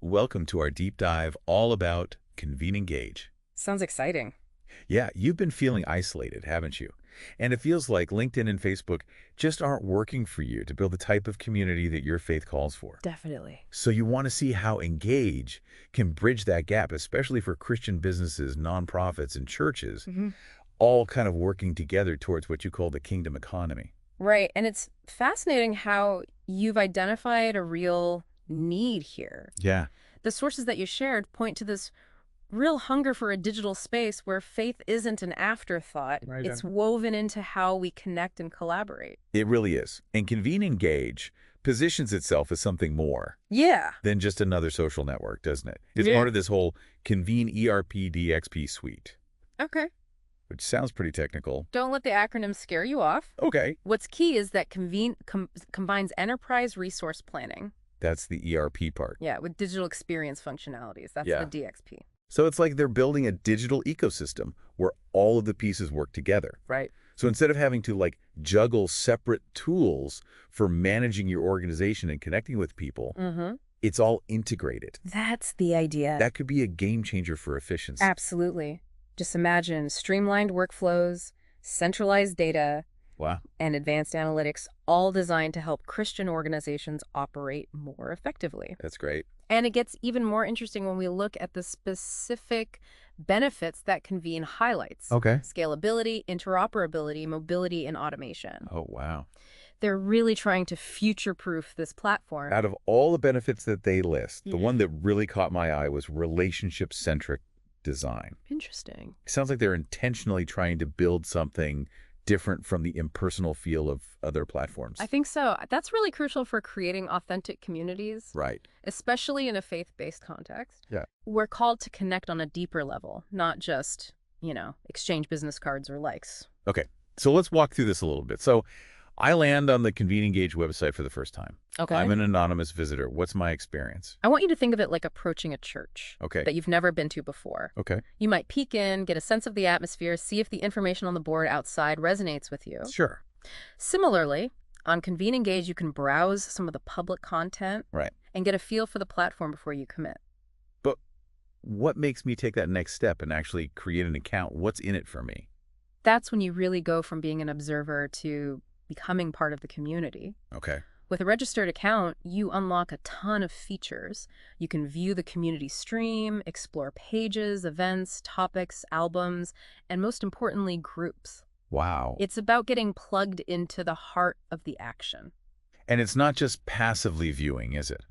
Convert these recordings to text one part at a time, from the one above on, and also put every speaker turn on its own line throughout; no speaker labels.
Welcome to our deep dive all about Convene Engage.
Sounds exciting.
Yeah, you've been feeling isolated, haven't you? And it feels like LinkedIn and Facebook just aren't working for you to build the type of community that your faith calls for.
Definitely.
So you want to see how Engage can bridge that gap, especially for Christian businesses, nonprofits, and churches, all kind of working together towards what you call the kingdom economy.
Right. And it's fascinating how you've identified a real need here.
Yeah.
The sources that you shared point to this real hunger for a digital space where faith isn't an afterthought.
Right.
It's woven into how we connect and collaborate.
It really is. And Convene Engage positions itself as something more
Yeah.
than just another social network, doesn't it? It's
Yeah.
part of this whole Convene ERP DXP suite,
Okay.
which sounds pretty technical.
Don't let the acronym scare you off.
Okay.
What's key is that combines enterprise resource planning,
That's the ERP part.
with digital experience functionalities. That's
Yeah.
the DXP.
So it's like they're building a digital ecosystem where all of the pieces work together.
Right.
So instead of having to juggle separate tools for managing your organization and connecting with people, it's all integrated.
That's the idea.
That could be a game changer for efficiency.
Absolutely. Just imagine streamlined workflows, centralized data,
Wow.
and advanced analytics, all designed to help Christian organizations operate more effectively.
That's great.
And it gets even more interesting when we look at the specific benefits that Convene highlights.
Okay.
Scalability, interoperability, mobility, and automation.
Oh, wow.
They're really trying to future-proof this platform.
Out of all the benefits that they list, the one that really caught my eye was relationship-centric design.
Interesting.
It sounds like they're intentionally trying to build something different from the impersonal feel of other platforms.
I think so. That's really crucial for creating authentic communities.
Right.
Especially in a faith-based context.
Yeah.
We're called to connect on a deeper level, not just, exchange business cards or likes.
Okay. So let's walk through this a little bit. So I land on the Convene Engage website for the first time.
Okay.
I'm an anonymous visitor. What's my experience?
I want you to think of it like approaching a church
Okay.
that you've never been to before.
Okay.
You might peek in, get a sense of the atmosphere, see if the information on the board outside resonates with you.
Sure.
Similarly, on Convene Engage, you can browse some of the public content
Right.
and get a feel for the platform before you commit.
But what makes me take that next step and actually create an account? What's in it for me?
That's when you really go from being an observer to becoming part of the community.
Okay.
With a registered account, you unlock a ton of features. You can view the community stream, explore pages, events, topics, albums, and most importantly, groups.
Wow.
It's about getting plugged into the heart of the action.
And it's not just passively viewing, is it?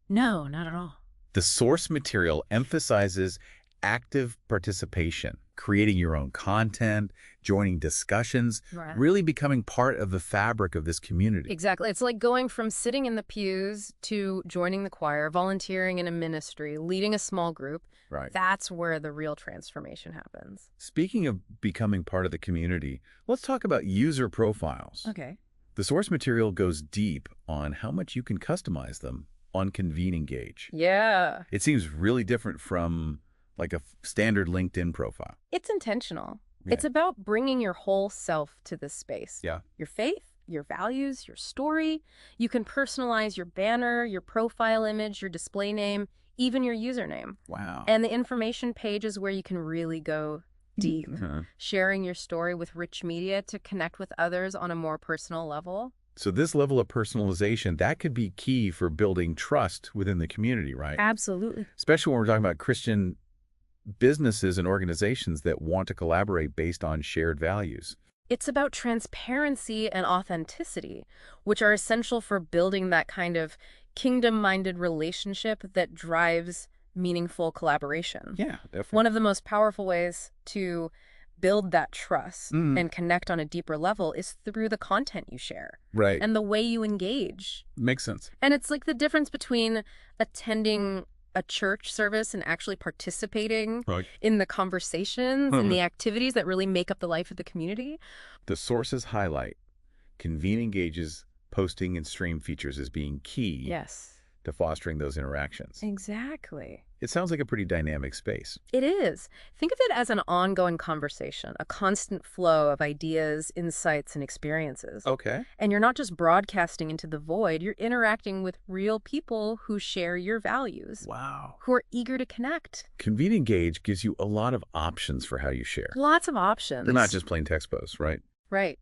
No, not at all.
The source material emphasizes active participation, creating your own content, joining discussions,
Right.
really becoming part of the fabric of this community.
Exactly. It's like going from sitting in the pews to joining the choir, volunteering in a ministry, leading a small group.
Right.
That's where the real transformation happens.
Speaking of becoming part of the community, let's talk about user profiles.
Okay.
The source material goes deep on how much you can customize them on Convene Engage.
Yeah.
It seems really different from like a standard LinkedIn profile.
It's intentional.
Yeah.
It's about bringing your whole self to this space.
Yeah.
Your faith, your values, your story. You can personalize your banner, your profile image, your display name, even your username.
Wow.
And the information page is where you can really go deep,
Uh-huh.
sharing your story with rich media to connect with others on a more personal level.
So this level of personalization, that could be key for building trust within the community, right?
Absolutely.
Especially when we're talking about Christian businesses and organizations that want to collaborate based on shared values.
It's about transparency and authenticity, which are essential for building that kind of kingdom-minded relationship that drives meaningful collaboration.
Yeah, definitely.
One of the most powerful ways to build that trust
Mm.
and connect on a deeper level is through the content you share
Right.
and the way you engage.
Makes sense.
And it's like the difference between attending a church service and actually participating
Right.
in the conversations and the activities that really make up the life of the community.
The sources highlight Convene Engage's posting and stream features as being key
Yes.
to fostering those interactions.
Exactly.
It sounds like a pretty dynamic space.
It is. Think of it as an ongoing conversation, a constant flow of ideas, insights, and experiences.
Okay.
And you're not just broadcasting into the void, you're interacting with real people who share your values,
Wow.
who are eager to connect.
Convene Engage gives you a lot of options for how you share.
Lots of options.
They're not just plain text posts, right?
Right.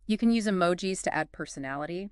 You can use emojis to add personality,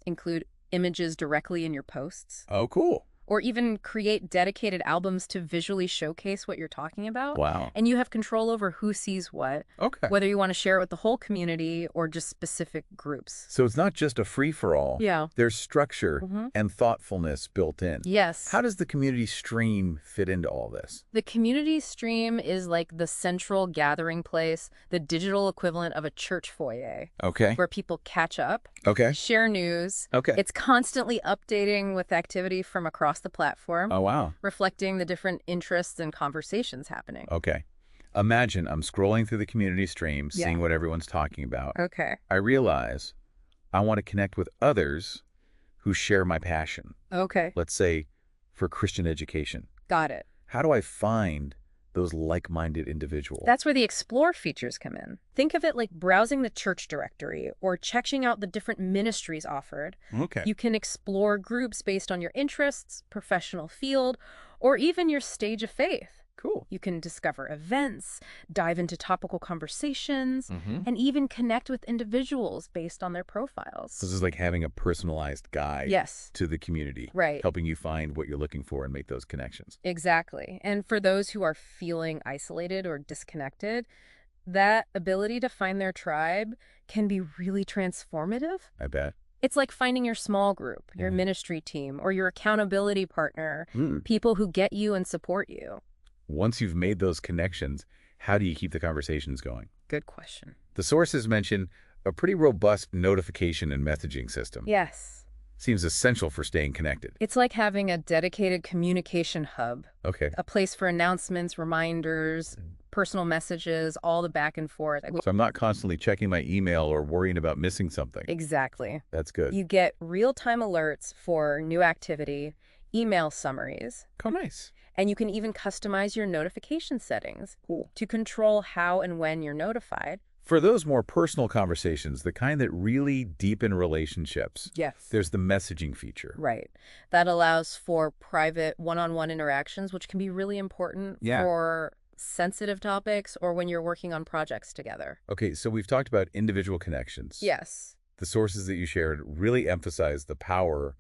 include images directly in your posts,
Oh, cool.
or even create dedicated albums to visually showcase what you're talking about.
Wow.
And you have control over who sees what,
Okay.
whether you want to share it with the whole community or just specific groups.
So it's not just a free-for-all.
Yeah.
There's structure and thoughtfulness built in.
Yes.
How does the community stream fit into all this?
The community stream is like the central gathering place, the digital equivalent of a church foyer,
Okay.
where people catch up,
Okay.
share news.
Okay.
It's constantly updating with activity from across the platform,
Oh, wow.
reflecting the different interests and conversations happening.
Okay. Imagine I'm scrolling through the community stream,
Yeah.
seeing what everyone's talking about.
Okay.
I realize I want to connect with others who share my passion.
Okay.
Let's say for Christian education.
Got it.
How do I find those like-minded individuals?
That's where the Explore features come in. Think of it like browsing the church directory or checking out the different ministries offered.
Okay.
You can explore groups based on your interests, professional field, or even your stage of faith.
Cool.
You can discover events, dive into topical conversations, and even connect with individuals based on their profiles.
This is like having a personalized guide
Yes.
to the community,
Right.
helping you find what you're looking for and make those connections.
Exactly. And for those who are feeling isolated or disconnected, that ability to find their tribe can be really transformative.
I bet.
It's like finding your small group, your ministry team, or your accountability partner, people who get you and support you.
Once you've made those connections, how do you keep the conversations going?
Good question.
The sources mention a pretty robust notification and messaging system.
Yes.
Seems essential for staying connected.
It's like having a dedicated communication hub,
Okay.
a place for announcements, reminders, personal messages, all the back and forth.
So I'm not constantly checking my email or worrying about missing something.
Exactly.
That's good.
You get real-time alerts for new activity, email summaries,
Oh, nice.
and you can even customize your notification settings to control how and when you're notified.
For those more personal conversations, the kind that really deepen relationships,
Yes.
there's the messaging feature.
Right. That allows for private one-on-one interactions, which can be really important for sensitive topics or when you're working on projects together.
Okay, so we've talked about individual connections.
Yes.
The sources that you shared really emphasize the power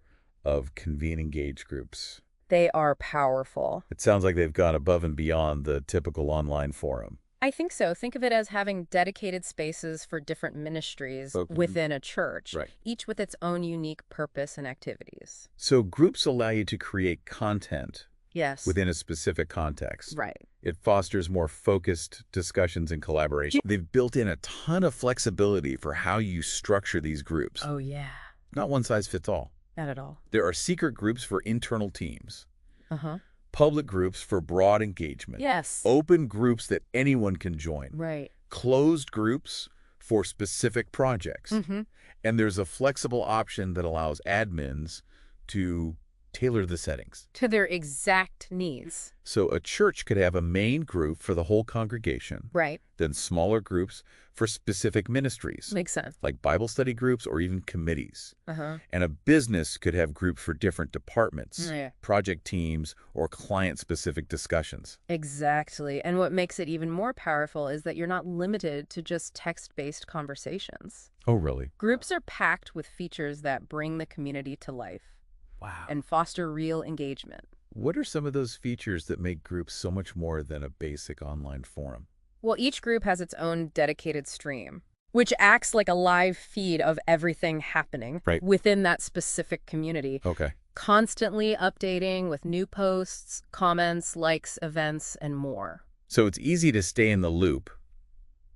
of Convene Engage groups.
They are powerful.
It sounds like they've gone above and beyond the typical online forum.
I think so. Think of it as having dedicated spaces for different ministries within a church,
Right.
each with its own unique purpose and activities.
So groups allow you to create content
Yes.
within a specific context.
Right.
It fosters more focused discussions and collaboration. They've built in a ton of flexibility for how you structure these groups.
Oh, yeah.
Not one size fits all.
Not at all.
There are secret groups for internal teams,
Uh-huh.
public groups for broad engagement,
Yes.
open groups that anyone can join,
Right.
closed groups for specific projects. And there's a flexible option that allows admins to tailor the settings.
To their exact needs.
So a church could have a main group for the whole congregation,
Right.
then smaller groups for specific ministries,
Makes sense.
like Bible study groups or even committees.
Uh-huh.
And a business could have groups for different departments,
Yeah.
project teams, or client-specific discussions.
Exactly. And what makes it even more powerful is that you're not limited to just text-based conversations.
Oh, really?
Groups are packed with features that bring the community to life
Wow.
and foster real engagement.
What are some of those features that make groups so much more than a basic online forum?
Well, each group has its own dedicated stream, which acts like a live feed of everything happening within that specific community,
Okay.
constantly updating with new posts, comments, likes, events, and more.
So it's easy to stay in the loop,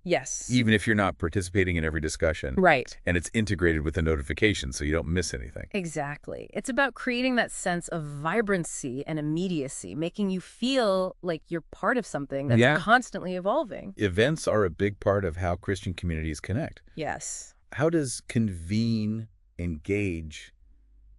Yes.
even if you're not participating in every discussion.
Right.
And it's integrated with the notification so you don't miss anything.
Exactly. It's about creating that sense of vibrancy and immediacy, making you feel like you're part of something that's constantly evolving.
Events are a big part of how Christian communities connect.
Yes.
How does Convene Engage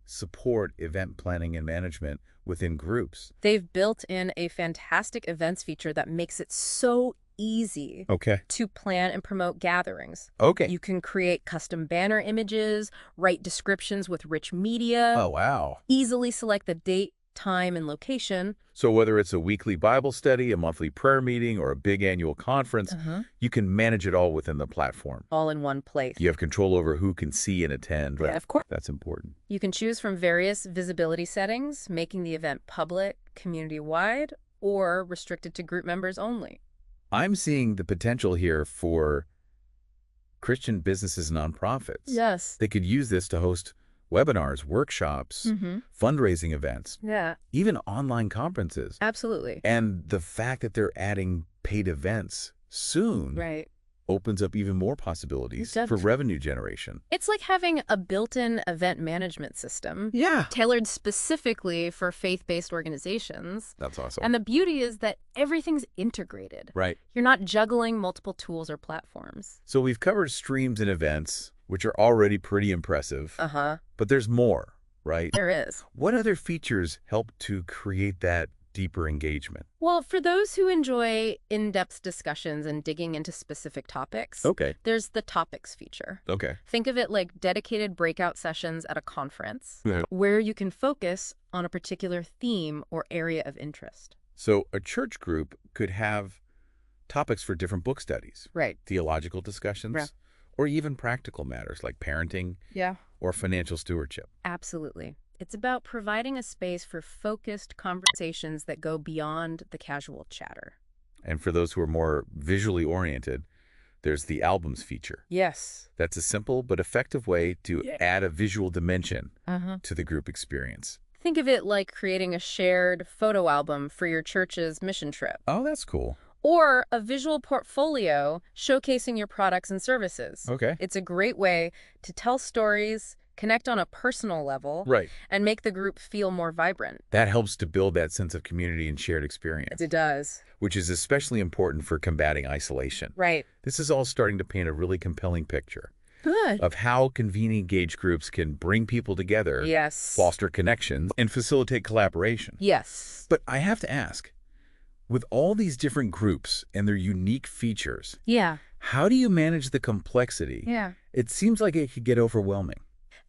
support event planning and management within groups?
They've built in a fantastic events feature that makes it so easy
Okay.
to plan and promote gatherings.
Okay.
You can create custom banner images, write descriptions with rich media,
Oh, wow.
easily select the date, time, and location.
So whether it's a weekly Bible study, a monthly prayer meeting, or a big annual conference, you can manage it all within the platform.
All in one place.
You have control over who can see and attend.
Yeah, of course.
That's important.
You can choose from various visibility settings, making the event public, community-wide, or restricted to group members only.
I'm seeing the potential here for Christian businesses and nonprofits.
Yes.
They could use this to host webinars, workshops, fundraising events,
Yeah,
even online conferences.
absolutely.
And the fact that they're adding paid events soon
Right.
opens up even more possibilities
Def-
for revenue generation.
It's like having a built-in event management system
Yeah.
tailored specifically for faith-based organizations.
That's awesome.
And the beauty is that everything's integrated.
Right.
You're not juggling multiple tools or platforms.
So we've covered streams and events, which are already pretty impressive, but there's more, right?
There is.
What other features help to create that deeper engagement?
Well, for those who enjoy in-depth discussions and digging into specific topics,
Okay.
there's the topics feature.
Okay.
Think of it like dedicated breakout sessions at a conference
Yeah.
where you can focus on a particular theme or area of interest.
So a church group could have topics for different book studies,
Right.
theological discussions,
Yeah.
or even practical matters like parenting
Yeah.
or financial stewardship.
Absolutely. It's about providing a space for focused conversations that go beyond the casual chatter.
And for those who are more visually oriented, there's the albums feature.
Yes.
That's a simple but effective way to add a visual dimension
Uh-huh.
to the group experience.
Think of it like creating a shared photo album for your church's mission trip,
Oh, that's cool.
or a visual portfolio showcasing your products and services.
Okay.
It's a great way to tell stories, connect on a personal level,
Right.
and make the group feel more vibrant.
That helps to build that sense of community and shared experience,
It does.
which is especially important for combating isolation.
Right.
This is all starting to paint a really compelling picture
Good.
of how convening engaged groups can bring people together,
Yes.
foster connections, and facilitate collaboration.
Yes.
But I have to ask, with all these different groups and their unique features,
Yeah.
how do you manage the complexity?
Yeah.
It seems like it could get overwhelming.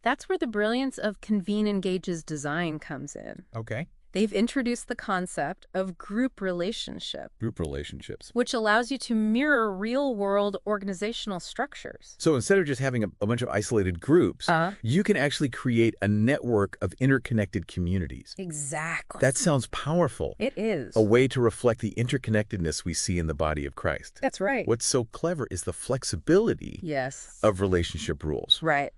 That's where the brilliance of Convene Engage's design comes in.
Okay.
They've introduced the concept of group relationship,
Group relationships.
which allows you to mirror real-world organizational structures.
So instead of just having a bunch of isolated groups, you can actually create a network of interconnected communities.
Exactly.
That sounds powerful.
It is.
A way to reflect the interconnectedness we see in the body of Christ.
That's right.
What's so clever is the flexibility
Yes.
of relationship rules.
Right.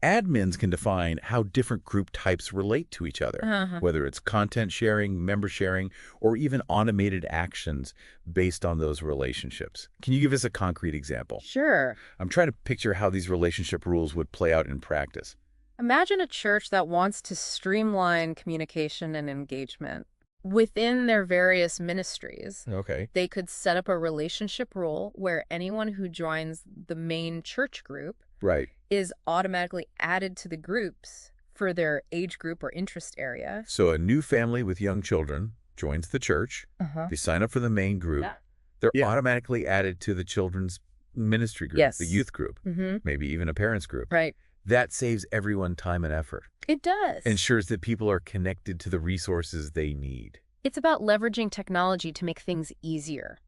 Admins can define how different group types relate to each other, whether it's content sharing, member sharing, or even automated actions based on those relationships. Can you give us a concrete example?
Sure.
I'm trying to picture how these relationship rules would play out in practice.
Imagine a church that wants to streamline communication and engagement. Within their various ministries,
Okay.
they could set up a relationship rule where anyone who joins the main church group
Right.
is automatically added to the groups for their age group or interest area.
So a new family with young children joins the church. They sign up for the main group.
Yeah.
They're automatically added to the children's ministry group,
Yes.
the youth group, maybe even a parents group.
Right.
That saves everyone time and effort.
It does.
Ensures that people are connected to the resources they need.
It's about leveraging technology to make things easier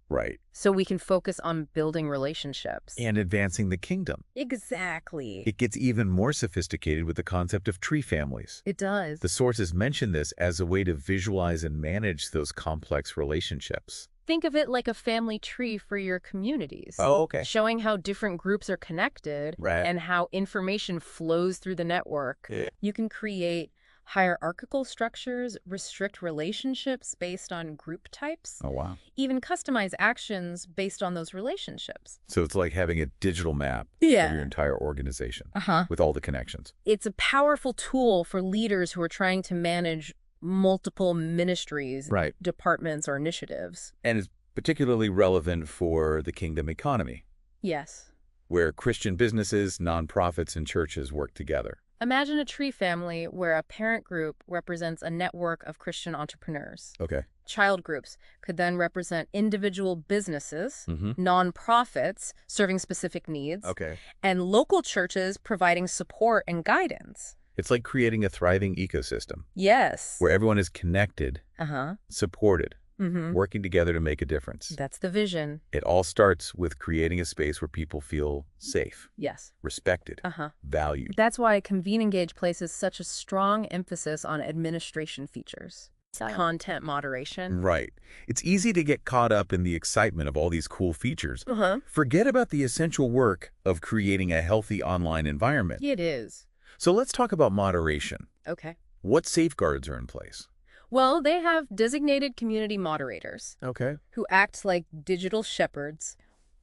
Right.
so we can focus on building relationships.
And advancing the kingdom.
Exactly.
It gets even more sophisticated with the concept of tree families.
It does.
The sources mention this as a way to visualize and manage those complex relationships.
Think of it like a family tree for your communities.
Oh, okay.
Showing how different groups are connected
Right.
and how information flows through the network.
Yeah.
You can create hierarchical structures, restrict relationships based on group types,
Oh, wow.
even customize actions based on those relationships.
So it's like having a digital map
Yeah.
of your entire organization
Uh-huh.
with all the connections.
It's a powerful tool for leaders who are trying to manage multiple ministries,
Right.
departments, or initiatives.
And it's particularly relevant for the kingdom economy,
Yes.
where Christian businesses, nonprofits, and churches work together.
Imagine a tree family where a parent group represents a network of Christian entrepreneurs.
Okay.
Child groups could then represent individual businesses,
Mm-hmm.
nonprofits serving specific needs,
Okay.
and local churches providing support and guidance.
It's like creating a thriving ecosystem
Yes.
where everyone is connected,
Uh-huh.
supported,
Mm-hmm.
working together to make a difference.
That's the vision.
It all starts with creating a space where people feel safe,
Yes.
respected,
Uh-huh.
valued.
That's why Convene Engage places such a strong emphasis on administration features. Content moderation.
Right. It's easy to get caught up in the excitement of all these cool features.
Uh-huh.
Forget about the essential work of creating a healthy online environment.
It is.
So let's talk about moderation.
Okay.
What safeguards are in place?
Well, they have designated community moderators
Okay.
who act like digital shepherds,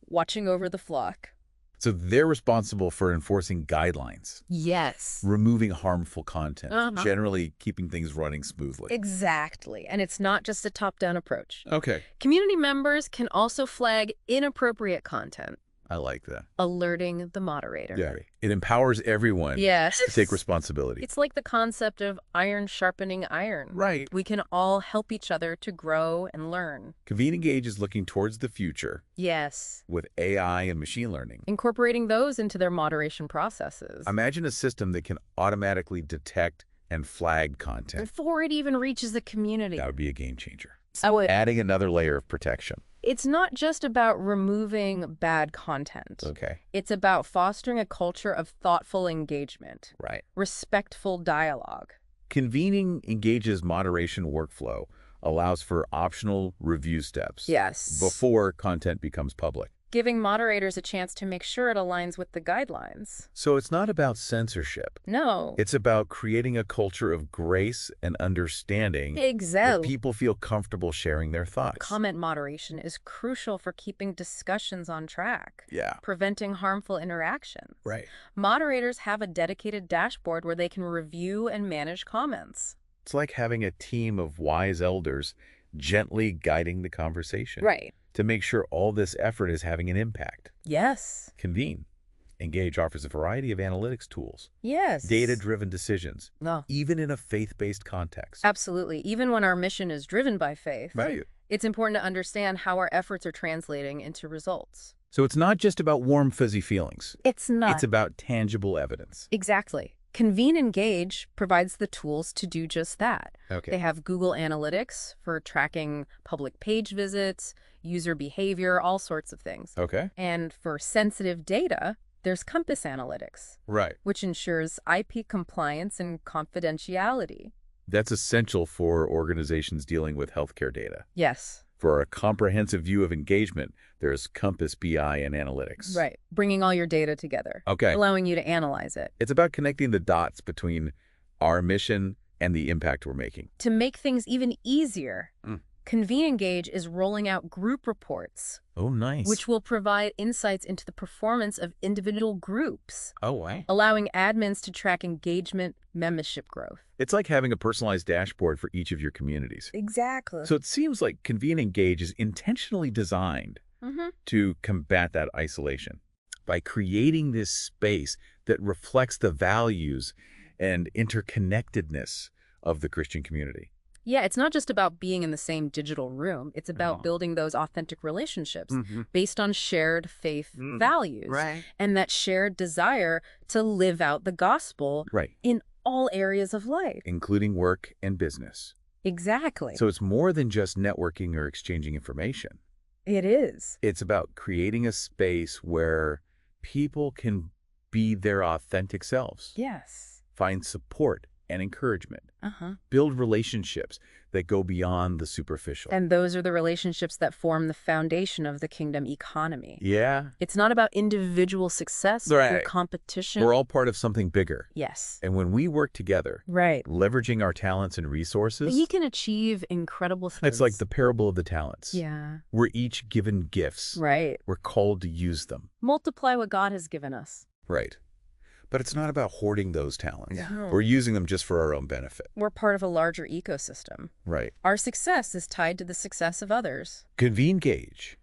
watching over the flock.
So they're responsible for enforcing guidelines,
Yes.
removing harmful content,
Uh-huh.
generally keeping things running smoothly.
Exactly. And it's not just a top-down approach.
Okay.
Community members can also flag inappropriate content,
I like that.
alerting the moderator.
Yeah. It empowers everyone
Yes.
to take responsibility.
It's like the concept of iron sharpening iron.
Right.
We can all help each other to grow and learn.
Convene Engage is looking towards the future
Yes.
with AI and machine learning.
Incorporating those into their moderation processes.
Imagine a system that can automatically detect and flag content.
Before it even reaches the community.
That would be a game changer.
So
Adding another layer of protection.
it's not just about removing bad content.
Okay.
It's about fostering a culture of thoughtful engagement,
Right.
respectful dialogue.
Convening Engage's moderation workflow allows for optional review steps
Yes.
before content becomes public.
Giving moderators a chance to make sure it aligns with the guidelines.
So it's not about censorship.
No.
It's about creating a culture of grace and understanding where
Exactly.
people feel comfortable sharing their thoughts.
Comment moderation is crucial for keeping discussions on track,
Yeah.
preventing harmful interactions.
Right.
Moderators have a dedicated dashboard where they can review and manage comments.
It's like having a team of wise elders gently guiding the conversation
Right.
to make sure all this effort is having an impact.
Yes.
Convene Engage offers a variety of analytics tools,
Yes.
data-driven decisions,
No.
even in a faith-based context.
Absolutely. Even when our mission is driven by faith,
Right.
it's important to understand how our efforts are translating into results.
So it's not just about warm, fuzzy feelings.
It's not.
It's about tangible evidence.
Exactly. Convene Engage provides the tools to do just that.
Okay.
They have Google Analytics for tracking public page visits, user behavior, all sorts of things.
Okay.
And for sensitive data, there's Compass Analytics,
Right.
which ensures IP compliance and confidentiality.
That's essential for organizations dealing with healthcare data.
Yes.
For a comprehensive view of engagement, there's Compass BI and Analytics.
Right. Bringing all your data together.
Okay.
Allowing you to analyze it.
It's about connecting the dots between our mission and the impact we're making.
To make things even easier,
Mm.
Convene Engage is rolling out group reports,
Oh, nice.
which will provide insights into the performance of individual groups,
Oh, wow.
allowing admins to track engagement, membership growth.
It's like having a personalized dashboard for each of your communities.
Exactly.
So it seems like Convene Engage is intentionally designed to combat that isolation by creating this space that reflects the values and interconnectedness of the Christian community.
Yeah, it's not just about being in the same digital room. It's about
No.
building those authentic relationships
Mhm.
based on shared faith
Mm.
values
Right.
and that shared desire to live out the gospel
Right.
in all areas of life.
Including work and business.
Exactly.
So it's more than just networking or exchanging information.
It is.
It's about creating a space where people can be their authentic selves,
Yes.
find support and encouragement,
Uh-huh.
build relationships that go beyond the superficial.
And those are the relationships that form the foundation of the kingdom economy.
Yeah,
It's not about individual success or
Right.
competition.
we're all part of something bigger.
Yes.
And when we work together,
Right.
leveraging our talents and resources,
We can achieve incredible things.
it's like the parable of the talents.
Yeah.
We're each given gifts.
Right.
We're called to use them.
Multiply what God has given us.
Right. But it's not about hoarding those talents
No.
or using them just for our own benefit.
We're part of a larger ecosystem.
Right.
Our success is tied to the success of others.
Convene Gauge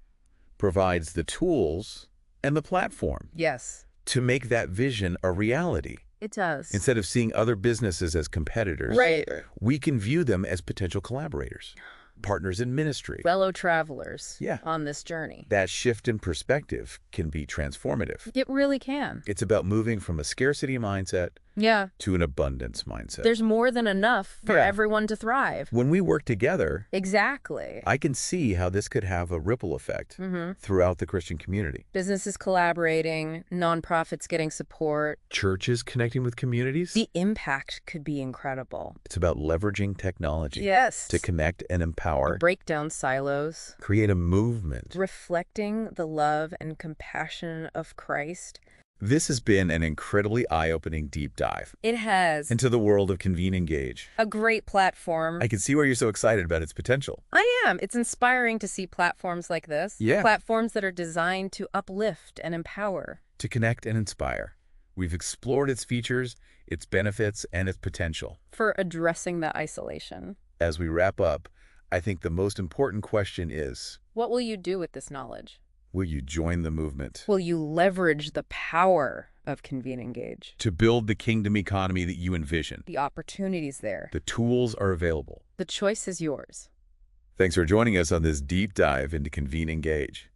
provides the tools and the platform
Yes.
to make that vision a reality.
It does.
Instead of seeing other businesses as competitors,
Right.
we can view them as potential collaborators, partners in ministry.
Fellow travelers
Yeah.
on this journey.
That shift in perspective can be transformative.
It really can.
It's about moving from a scarcity mindset
Yeah.
to an abundance mindset.
There's more than enough for
Yeah.
everyone to thrive.
When we work together,
Exactly.
I can see how this could have a ripple effect throughout the Christian community.
Businesses collaborating, nonprofits getting support.
Churches connecting with communities.
The impact could be incredible.
It's about leveraging technology
Yes.
to connect and empower,
Break down silos.
create a movement.
Reflecting the love and compassion of Christ.
This has been an incredibly eye-opening deep dive
It has
into the world of Convene Engage.
a great platform.
I can see why you're so excited about its potential.
I am. It's inspiring to see platforms like this.
Yeah.
Platforms that are designed to uplift and empower.
To connect and inspire. We've explored its features, its benefits, and its potential.
For addressing the isolation.
As we wrap up, I think the most important question is,
What will you do with this knowledge?
will you join the movement
Will you leverage the power of Convene Engage?
to build the kingdom economy that you envision?
The opportunities there.
The tools are available.
The choice is yours.
Thanks for joining us on this deep dive into Convene Engage.